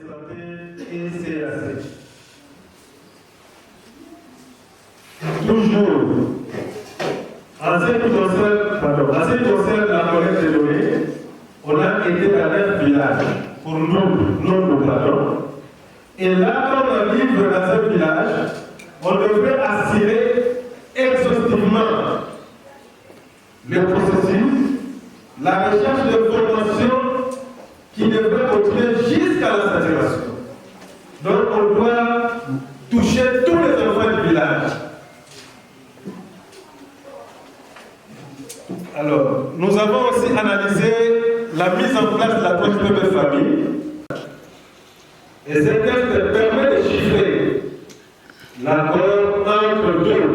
santé et CAC. Toujours, en ce qui concerne la collecte des données, on a été dans un village pour nous plateaux. Et là, quand on arrive dans un village, on devrait assurer exhaustivement le processus, la recherche de formation qui devrait continuer jusqu'à la saturation. Donc on doit toucher tous les enfants du village. Alors, nous avons aussi analysé la mise en place de la proche de famille. Et cette test permet de chiffrer l'accord entre deux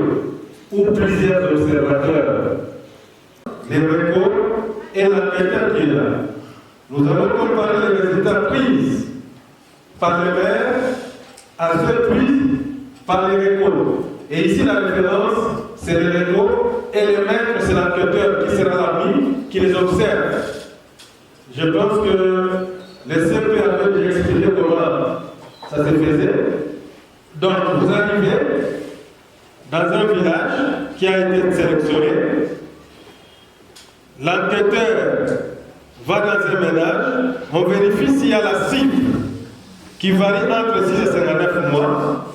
ou plusieurs observateurs, les recours et l'enquêteur qui est là. Nous allons comparer les résultats pris par les maires à ceux pris par les recours. Et ici, la référence, c'est les recours et les maîtres, c'est l'enquêteur qui sera l'ami, qui les observe. Je pense que les CP avaient déjà expliqué comment ça se faisait. Donc, vous arrivez dans un village qui a été sélectionné. L'enquêteur va dans un ménage, on vérifie s'il y a la cible qui varie entre 6 et 59 mois.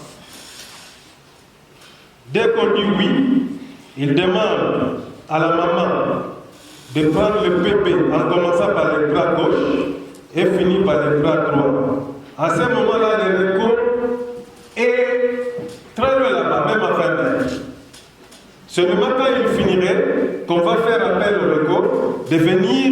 Dès qu'on dit oui, il demande à la maman de prendre le bébé en commençant par les bras gauche et finir par les bras droit. À ce moment-là, le recours est très loin là-bas, même en fin d'année. Seulement quand il finirait, qu'on va faire appel au recours, de venir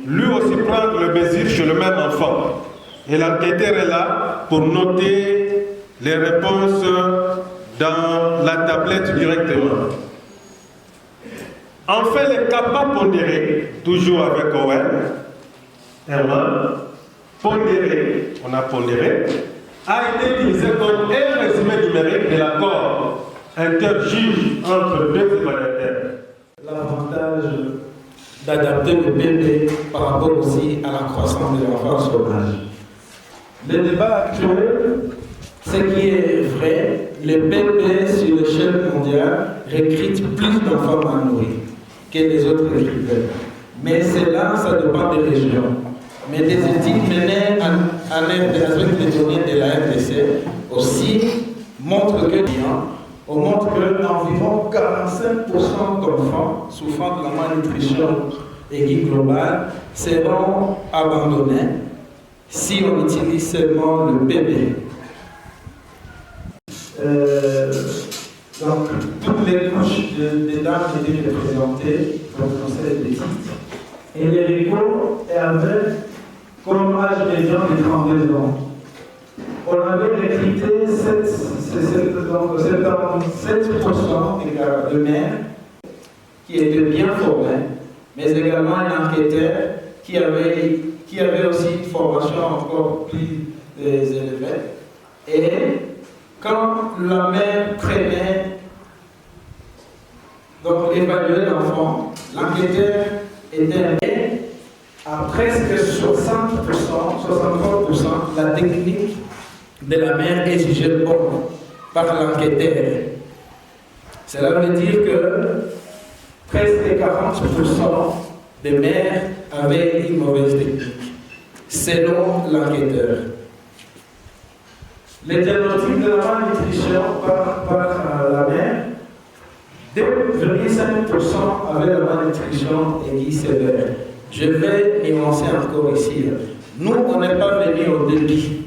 lui aussi prendre le mesure chez le même enfant. Et l'enquêteur est là pour noter les réponses dans la tablette directement. Enfin, les capas pondérés, toujours avec Owen, pondéré, on a pondéré, a été utilisé comme un résumé numérique de l'accord interjuge entre deux évaluateurs. L'avantage d'adapter le bébé par rapport aussi à la croissance de l'enfant sauvage. Le débat actuel, ce qui est vrai, les bébés sur l'échelle mondiale recrutent plus d'enfants mal nourris que les autres recruteurs. Mais cela, ça dépend des régions. Mais des études menées avec les données de la RDC aussi montrent que environ 45% d'enfants souffrant de la malnutrition aiguë globale seront abandonnés si on utilise seulement le bébé. Donc, toutes les couches des dames étaient représentées dans le conseil des titres. Et les récours avaient comme âge médian de 32 ans. On avait recruté 77% de mères qui étaient bien formées, mais également un enquêteur qui avait aussi une formation encore plus élevée. Et quand la mère prenait, donc évaluait l'enfant, l'enquêteur était à presque 60%, 63%, la technique de la mère est jugée bonne par l'enquêteur. Cela veut dire que presque 40% des mères avaient une mauvaise technique, selon l'enquêteur. Les diagnostics de la malnutrition par la mère, 2,5% avaient la malnutrition aiguë sévère. Je vais nuancer encore ici. Nous, on n'est pas venu au début.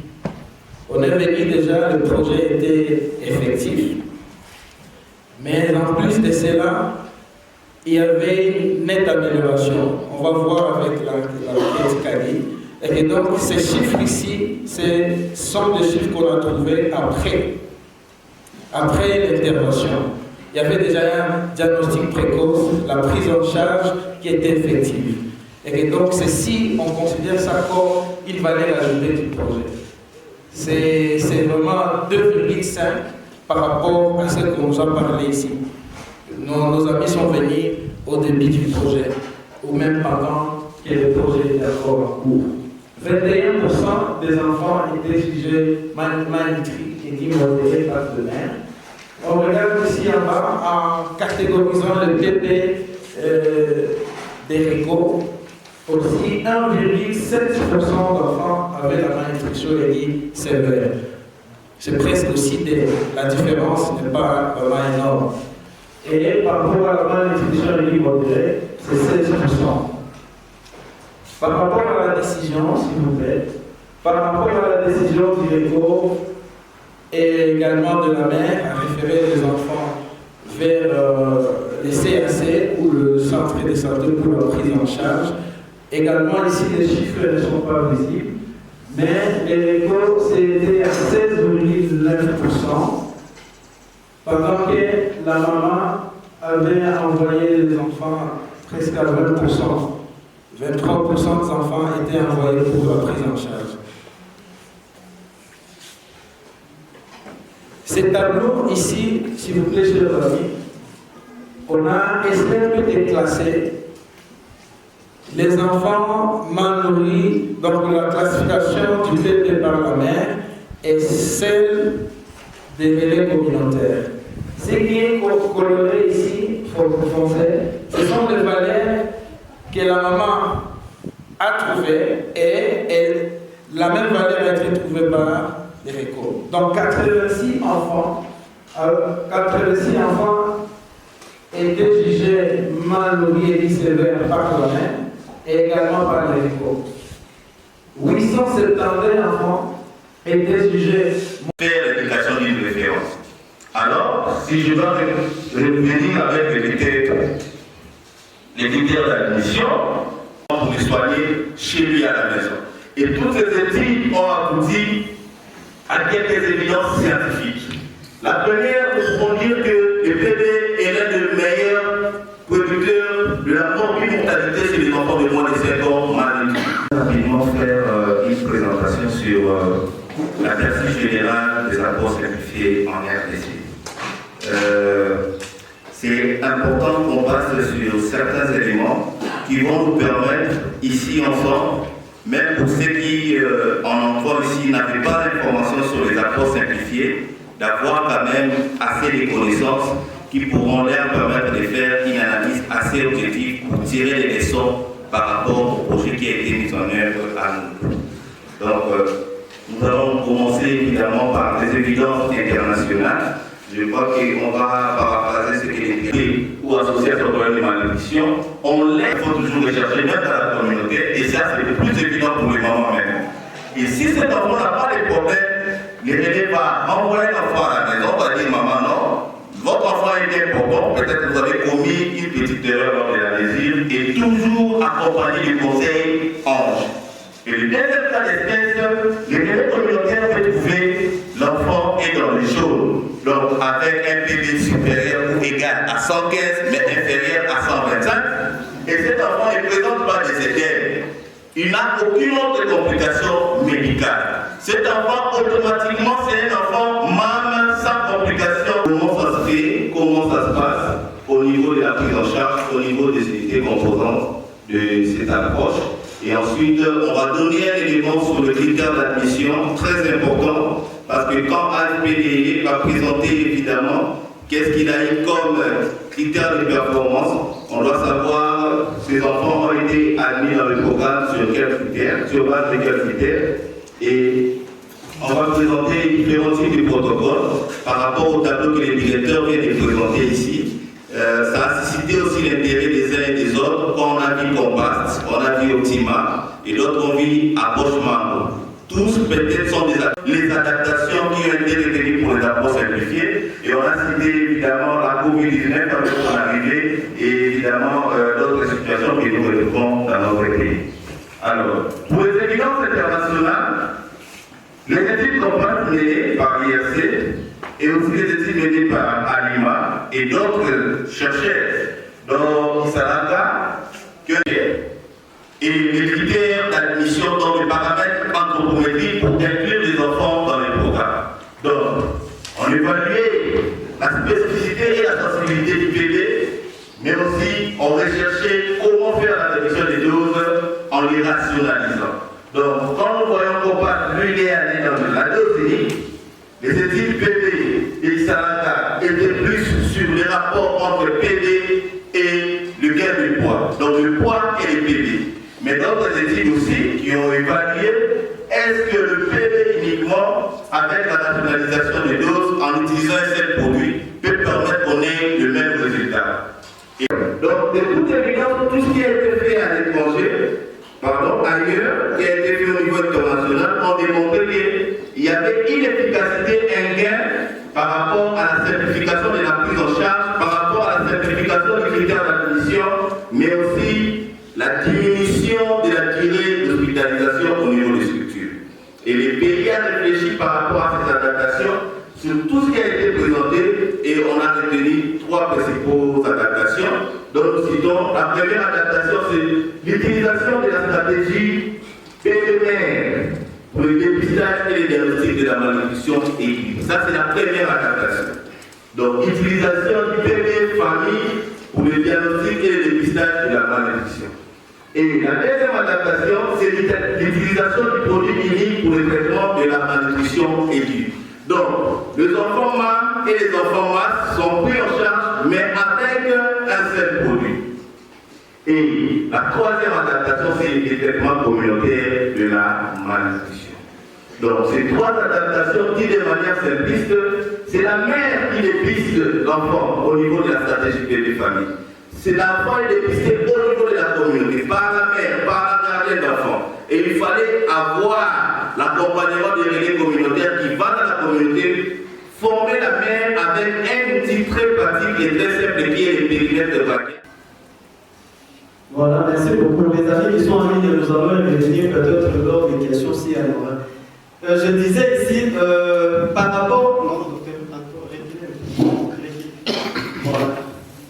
On est venu déjà, le projet était effectif. Mais en plus de cela, il y avait une nette amélioration. On va voir avec l'enquête Kali. Et donc, ces chiffres ici, ce sont des chiffres qu'on a trouvés après l'intervention. Il y avait déjà un diagnostic précoce, la prise en charge qui était effective. Et donc, c'est si on considère ça comme une valeur ajoutée du projet. C'est vraiment 2,5 par rapport à ce qu'on nous a parlé ici. Nos amis sont venus au début du projet, ou même pendant que le projet était encore en cours. 21% des enfants étaient jugés malnutris et dits modérés par de mère. On regarde ici en bas en catégorisant le PP des RECO. Aussi, 1,7% d'enfants avaient la malnutrition aiguë sévère. C'est presque aussi la différence n'est pas vraiment énorme. Et par rapport à la malnutrition aiguë modérée, c'est 16%. Par rapport à la décision, s'il vous plaît, par rapport à la décision du RECO et également de la mère à référer les enfants vers les CAC ou le centre de santé pour leur prise en charge. Également, ici, les chiffres ne sont pas visibles, mais les RECO, c'était à 16,9%, pendant que la maman avait envoyé les enfants presque à 20%. 23% des enfants étaient envoyés pour la prise en charge. Ces tableaux ici, s'il vous plaît, chers amis, on a essayé de classer les enfants mal nourris, donc la classification du PPE par la mère et celle des relais communautaires. Ce qui est coloré ici, foncé, ce sont les valeurs que la maman a trouvées et la même valeur a été trouvée par les RECO. Donc 86 enfants étaient jugés mal nourris et sévères par la mère et également par les RECO. 870 enfants étaient jugés. Faire l'éducation d'une référence. Alors, si je dois revenir avec les critères d'admission, pour les soigner chez lui à la maison. Et toutes ces études ont abouti à quelques évidences scientifiques. La première, nous pouvons dire que le PPE est l'un des meilleurs producteurs de la mortalité chez les enfants de moins de 5 ans malnutris. Rapidement faire une présentation sur la qualité générale des apports certifiés en RDC. C'est important qu'on passe sur certains éléments qui vont nous permettre, ici ensemble, même pour ceux qui en emploi ici n'avaient pas d'informations sur les apports simplifiés, d'avoir quand même assez de connaissances qui pourront leur permettre de faire une analyse assez objective pour tirer les leçons par rapport au projet qui a été mis en œuvre à nous. Donc, nous allons commencer évidemment par des évidences internationales. Je crois qu'on va paraphraser ce qui est écrit ou associé à ce problème de malnutrition. On l'aide, il faut toujours rechercher, même dans la communauté, et ça c'est le plus évident pour les mamans même. Et si cet enfant n'a pas de problème, ne venez pas envoyer l'enfant à la maison, on va dire maman non, votre enfant est important, peut-être que vous avez commis une petite erreur lors de la désir, et toujours accompagner du conseil ange. Et le deuxième cas d'espèce, les relais communautaires peuvent trouver l'enfant est dans le jaune, donc avec un PV supérieur ou égal à 115, mais inférieur à 125. Et cet enfant ne présente pas de séquelles. Il n'a aucune autre complication médicale. Cet enfant, automatiquement, c'est un enfant même sans complication. Comment ça se fait, comment ça se passe au niveau de la prise en charge, au niveau des unités composantes de cette approche. Et ensuite, on va donner un élément sur le critère d'admission, très important, parce que quand AFPDE va présenter évidemment qu'est-ce qu'il a eu comme critère de performance, on doit savoir ces enfants ont été admis dans le programme sur quels critères, sur base de quels critères, et on va présenter différents types de protocoles par rapport au tableau que les directeurs viennent de présenter ici. Ça a suscité aussi l'intérêt des uns et des autres. On a vu Compass, on a vu Optima, et d'autres ont vu Approche Mango. Tous peut-être sont les adaptations qui ont été retenues pour les approches simplifiées. Et on a cité évidemment la COVID-19 avec son arrivée et évidemment d'autres situations que nous retrouvons dans notre pays. Alors, pour les évidences internationales, les études Compass menées par l'IRC et aussi les études menées par Alima et d'autres chercheurs, dont Isalaka, et les critères d'admission dans les paramètres anthropométriques pour inclure les enfants dans les programmes. Donc, on évaluait la spécificité et la sensibilité du PD, mais aussi on recherchait comment faire la réduction des doses en les rationalisant. Donc, clinique, les études PV et Salata étaient plus sur les rapports entre PV et le gain de poids, donc le poids et le PV. Mais d'autres études aussi qui ont évalué est-ce que le PV uniquement, avec la rationalisation des doses, en utilisant un seul produit, peut permettre qu'on ait le même résultat. Et donc, de toute évidence, tout ce qui a été fait à l'étranger, ailleurs, qui a été fait au niveau international, ont démontré qu'il y avait une efficacité, un gain par rapport à la simplification de la prise en charge, par rapport à la simplification du critère d'admission, mais aussi la diminution de la durée d'hospitalisation au niveau des structures. Et les pays ont réfléchi par rapport à ces adaptations sur tout ce qui a été présenté et on a retenu 3 principales adaptations. Donc nous citons la première adaptation, c'est l'utilisation de la stratégie PMR pour le dépistage et le diagnostic de la malnutrition aiguë. Ça c'est la première adaptation. Donc utilisation du PMR famille pour le diagnostic et le dépistage de la malnutrition. Et la deuxième adaptation, c'est l'utilisation du produit unique pour le traitement de la malnutrition aiguë. Donc, les enfants mâles et les enfants masses sont pris en charge, mais avec un seul produit. Et la troisième adaptation, c'est le traitement communautaire de la malnutrition. Donc, ces 3 adaptations qui, de manière simpliste, c'est la mère qui dépiste l'enfant au niveau de la stratégie des familles. C'est l'enfant qui est dépisté au niveau de la communauté, par la mère, par la gardienne d'enfant. Et il fallait avoir l'accompagnement des relais communautaires qui va dans la communauté, former la mère avec un outil très pratique et très simple qui est le périmètre de vaccin. Voilà, merci beaucoup. Les amis qui sont en ligne, nous allons revenir peut-être lors des questions si elles en ont. Je disais ici, par rapport. Non, voilà.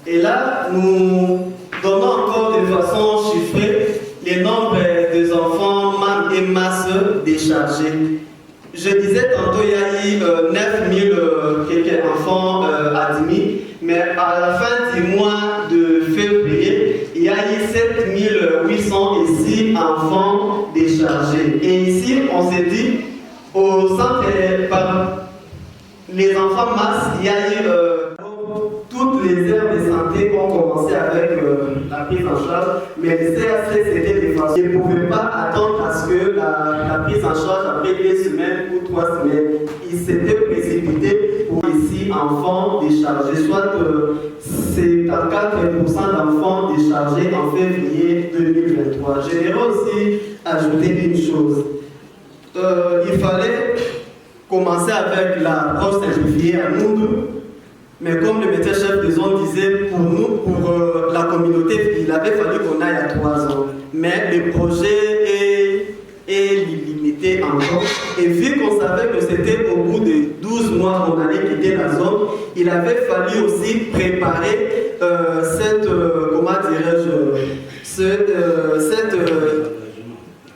Et là, nous donnons encore de façon chiffrée les nombres des enfants, mâles et masses déchargés. Je disais tantôt, il y a eu 9000 quelques enfants admis, mais à la fin du mois de février, il y a eu 7806 enfants déchargés. Et ici, on s'est dit, au centre, par les enfants masses, il y a eu toutes les aires de santé ont commencé avec la prise en charge, mais les CAC c'était des façons. Ils ne pouvaient pas attendre à ce que la prise en charge après 2 semaines ou 3 semaines. Ils s'étaient précipités pour ici enfants déchargés, soit 54% d'enfants déchargés en février 2023. J'aimerais aussi ajouter une chose. Il fallait commencer avec l'approche simplifiée à nous. Mais comme le médecin-chef de zone disait, pour nous, pour la communauté, il avait fallu qu'on aille à 3 ans. Mais le projet est limité encore. Et vu qu'on savait que c'était au bout de 12 mois qu'on allait quitter la zone, il avait fallu aussi préparer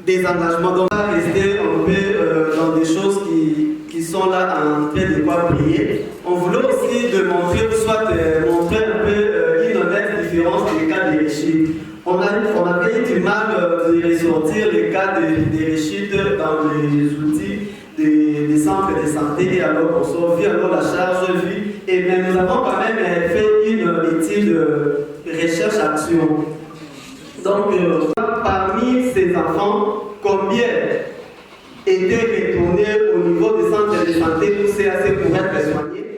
désengagement. Donc, on va rester un peu dans des choses qui sont là en train de quoi briller. On voulait aussi montrer un peu une honnête différence des cas de réussite. On avait eu du mal de ressortir les cas de réussite dans les outils des centres de santé et alors on s'en vit alors la charge vue. Et bien nous avons quand même fait une étude de recherche-action. Donc parmi ces enfants, combien étaient retournés au niveau des centres de santé pour CAC pour être soignés?